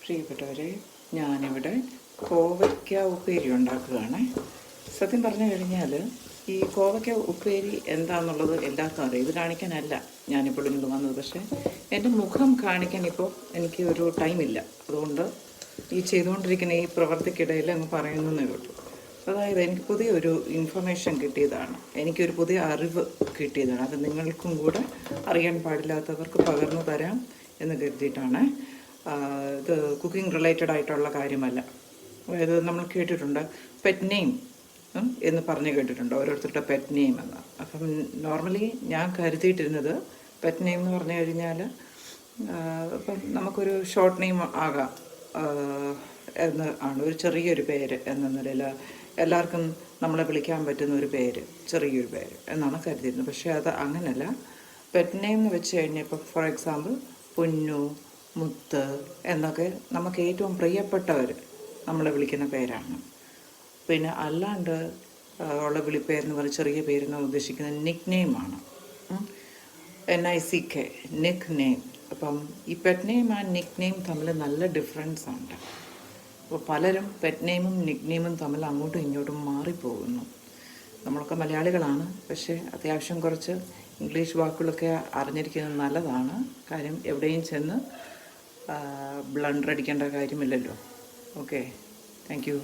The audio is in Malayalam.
പ്രിയപ്പെട്ടവരെ, ഞാനിവിടെ കോവയ്ക്ക ഉപ്പേരി ഉണ്ടാക്കുകയാണ്. സത്യം പറഞ്ഞു കഴിഞ്ഞാൽ ഈ കോവയ്ക്ക ഉപ്പേരി എന്താണെന്നുള്ളത് എല്ലാവർക്കും അറിയാം. ഇത് കാണിക്കാനല്ല ഞാനിപ്പോൾ ഇങ്ങോട്ട് വന്നത്. പക്ഷേ എൻ്റെ മുഖം കാണിക്കാൻ ഇപ്പോൾ എനിക്ക് ഒരു ടൈമില്ല. അതുകൊണ്ട് ഈ ചെയ്തുകൊണ്ടിരിക്കുന്ന ഈ പ്രവർത്തിക്കിടയിൽ അങ്ങ് പറയുന്നതേ ഉള്ളൂ. അതായത് എനിക്ക് പുതിയൊരു ഇൻഫർമേഷൻ കിട്ടിയതാണ്, എനിക്കൊരു പുതിയ അറിവ് കിട്ടിയതാണ്. അത് നിങ്ങൾക്കും കൂടെ അറിയാൻ പാടില്ലാത്തവർക്ക് പകർന്നു തരാം എന്ന് കരുതിയിട്ടാണ്. ഇത് കുക്കിംഗ് റിലേറ്റഡ് ആയിട്ടുള്ള കാര്യമല്ല. അതായത് നമ്മൾ കേട്ടിട്ടുണ്ട് പെറ്റ് നെയിം എന്ന് പറഞ്ഞ് കേട്ടിട്ടുണ്ട്, ഓരോരുത്തരുടെ പെറ്റ് നെയിം എന്ന്. അപ്പം നോർമലി ഞാൻ കരുതിയിട്ടിരുന്നത് പെറ്റ് നെയിം എന്ന് പറഞ്ഞു കഴിഞ്ഞാൽ ഇപ്പം നമുക്കൊരു ഷോർട്ട് നെയിം ആകാം എന്ന് ആണ്, ഒരു ചെറിയൊരു പേര് എന്ന നിലയിൽ എല്ലാവർക്കും നമ്മളെ വിളിക്കാൻ പറ്റുന്ന ഒരു പേര്, ചെറിയൊരു പേര് എന്നാണ് കരുതിയിരുന്നത്. പക്ഷേ അത് അങ്ങനെയല്ല. പെറ്റ് നെയിം എന്ന് വെച്ച് കഴിഞ്ഞാൽ ഇപ്പോൾ ഫോർ എക്സാമ്പിൾ പൊന്നു, മുത്ത് എന്നൊക്കെ നമുക്ക് ഏറ്റവും പ്രിയപ്പെട്ടവർ നമ്മളെ വിളിക്കുന്ന പേരാണ്. പിന്നെ അല്ലാണ്ട് ഉള്ള വിളിപ്പേരെന്ന് പറഞ്ഞ ചെറിയ പേരെന്ന് ഉദ്ദേശിക്കുന്നത് നിക് നെയിമാണ്, NICK, നിക് നെയിം. അപ്പം ഈ pet name and Nick name തമ്മിൽ നല്ല ഡിഫറൻസ് ഉണ്ട്. അപ്പോൾ പലരും പെറ്റ് നെയിമും നിക് നെയിമും തമ്മിൽ അങ്ങോട്ടും ഇങ്ങോട്ടും മാറിപ്പോകുന്നു. നമ്മളൊക്കെ മലയാളികളാണ്, പക്ഷേ അത്യാവശ്യം കുറച്ച് ഇംഗ്ലീഷ് വാക്കുകളൊക്കെ അറിഞ്ഞിരിക്കുന്നത് നല്ലതാണ്. കാര്യം എവിടെയും ചെന്ന് ബ്ലണ്ടർ അടിക്കേണ്ട കാര്യമില്ലല്ലോ. Okay, thank you.